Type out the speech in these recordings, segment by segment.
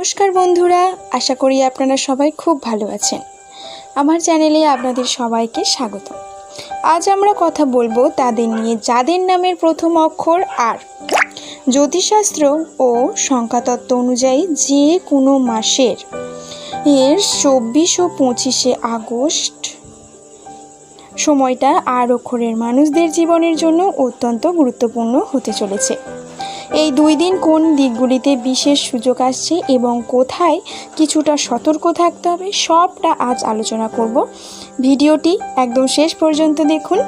নমস্কার বন্ধুরা, আশা করি আপনারা সবাই খুব ভালো আছেন। আমার চ্যানেলে আপনাদের সবাইকে স্বাগত। আজ আমরা কথা বলবো তাদের নিয়ে যাদের নামের প্রথম অক্ষর আর। জ্যোতিষশাস্ত্র ও সংখ্যাতত্ত্ব অনুযায়ী যে কোনো মাসের 24 ও 25 আগস্ট সময়টা আর অক্ষরের মানুষদের জীবনের জন্য অত্যন্ত গুরুত্বপূর্ণ হতে চলেছে। এই দুই দিন কোন দিকগুলিতে বিশেষ সুযোগ আসছে এবং কোথায় কিছুটা সতর্ক থাকতে হবে সবটা আজ আলোচনা করব। ভিডিওটি একদম শেষ পর্যন্ত দেখুন।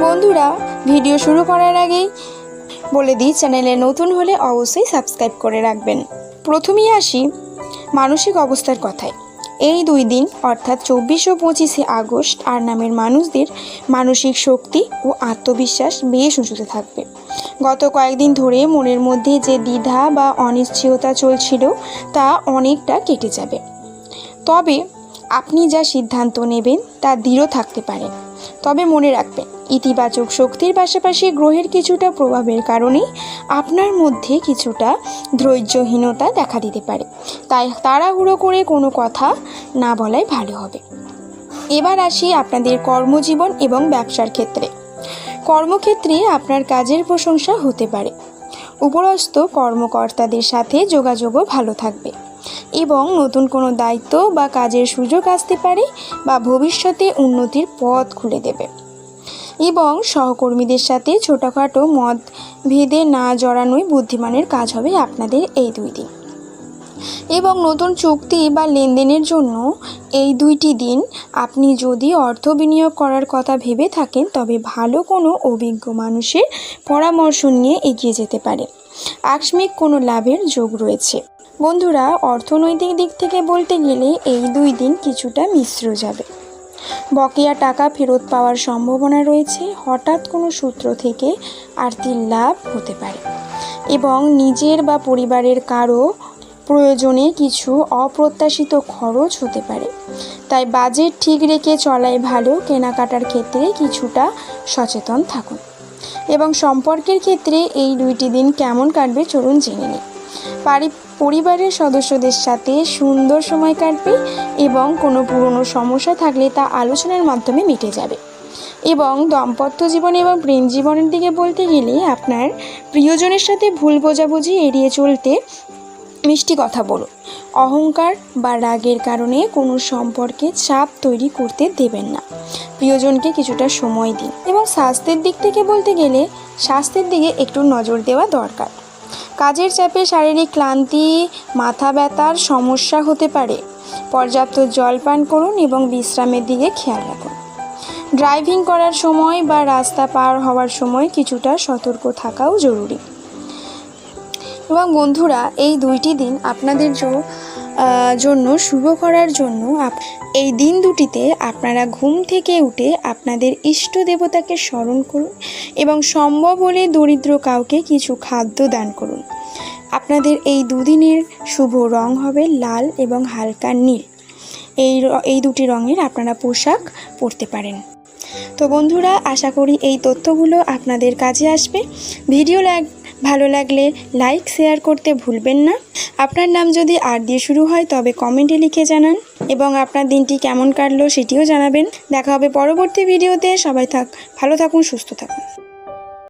বন্ধুরা, ভিডিও শুরু করার আগেই বলে দিই, চ্যানেলে নতুন হলে অবশ্যই সাবস্ক্রাইব করে রাখবেন। প্রথমেই আসি মানসিক অবস্থার কথায়। এই দুই দিন অর্থাৎ 24 ও 25 আগস্ট আর নামের মানুষদের মানসিক শক্তি ও আত্মবিশ্বাস বেশ উঁচুতে থাকবে। গত কয়েকদিন ধরে মনের মধ্যে যে দ্বিধা বা অনিশ্চয়তা চলছিল তা অনেকটা কেটে যাবে। তবে আপনি যা সিদ্ধান্ত নেবেন তা দৃঢ় থাকতে পারেন। তবে মনে রাখবেন, ইতিবাচক শক্তির পাশাপাশি গ্রহের কিছুটা প্রভাবের কারণেই আপনার মধ্যে কিছুটা ধৈর্যহীনতা দেখা দিতে পারে। তাই তাড়াহুড়ো করে কোনো কথা না বলাই ভালো হবে। এবার আসি আপনাদের কর্মজীবন এবং ব্যবসার ক্ষেত্রে। কর্মক্ষেত্রে আপনার কাজের প্রশংসা হতে পারে। উপরস্থ কর্মকর্তাদের সাথে যোগাযোগও ভালো থাকবে এবং নতুন কোনো দায়িত্ব বা কাজের সুযোগ আসতে পারে বা ভবিষ্যতে উন্নতির পথ খুলে দেবে। এবং সহকর্মীদের সাথে ছোটোখাটো মতভেদে না জড়ানোই বুদ্ধিমানের কাজ হবে আপনাদের এই দুই দিন। এবং নতুন চুক্তি বা লেনদেনের জন্য এই দুইটি দিন আপনি যদি অর্থ বিনিয়োগ করার কথা ভেবে থাকেন তবে ভালো কোনো অভিজ্ঞ মানুষের পরামর্শ নিয়ে এগিয়ে যেতে পারে। আকস্মিক কোনো লাভের যোগ রয়েছে। বন্ধুরা, অর্থনৈতিক দিক থেকে বলতে গেলে এই দুই দিন কিছুটা মিশ্র যাবে। বকেয়া টাকা ফেরত পাওয়ার সম্ভাবনা রয়েছে। হঠাৎ কোনো সূত্র থেকে আর্থিক লাভ হতে পারে এবং নিজের বা পরিবারের কারো প্রয়োজনে কিছু অপ্রত্যাশিত খরচ হতে পারে। তাই বাজেট ঠিক রেখে চলাই ভালো। কেনাকাটার ক্ষেত্রে কিছুটা সচেতন থাকুন। এবং সম্পর্কের ক্ষেত্রে এই দুইটি দিন কেমন কাটবে চলুন জেনে নিই। পরিবারের সদস্যদের সাথে সুন্দর সময় কাটবে এবং কোনো পুরনো সমস্যা থাকলে তা আলোচনার মাধ্যমে মিটে যাবে। এবং দাম্পত্য জীবন এবং প্রেম জীবনের দিকে বলতে গেলে আপনার প্রিয়জনের সাথে ভুল বোঝাবুঝি এড়িয়ে চলতে মিষ্টি কথা বলুন। অহংকার বা রাগের কারণে কোনো সম্পর্কে চাপ তৈরি করতে দেবেন না। প্রিয়জনকে কিছুটা সময় দিন। এবং স্বাস্থ্যের দিক থেকে বলতে গেলে স্বাস্থ্যের দিকে একটু নজর দেওয়া দরকার। কাজের চাপে শারীরিক ক্লান্তি, মাথা ব্যথার সমস্যা হতে পারে। পর্যাপ্ত জল পান করুন এবং বিশ্রামের দিকে খেয়াল রাখুন। ড্রাইভিং করার সময় বা রাস্তা পার হওয়ার সময় কিছুটা সতর্ক থাকাও জরুরি। এবং বন্ধুরা, এই দুইটি দিন আপনাদের জন্য শুভ করার জন্য এই দিন দুটিতে আপনারা ঘুম থেকে উঠে আপনাদের ইষ্ট দেবতাকে স্মরণ করুন এবং সম্ভব হলে দরিদ্র কাউকে কিছু খাদ্য দান করুন। আপনাদের এই দুদিনের শুভ রং হবে লাল এবং হালকা নীল। এই দুটি রঙের আপনারা পোশাক পরতে পারেন। তো বন্ধুরা, আশা করি এই তথ্যগুলো আপনাদের কাজে আসবে। ভিডিও ভালো লাগলে লাইক শেয়ার করতে ভুলবেন না। আপনার নাম যদি আর দিয়ে শুরু হয় তবে কমেন্টে লিখে জানান এবং আপনার দিনটি কেমন কাটলো সেটিও জানাবেন। দেখা হবে পরবর্তী ভিডিওতে। সবাই ভালো থাকুন, সুস্থ থাকুন।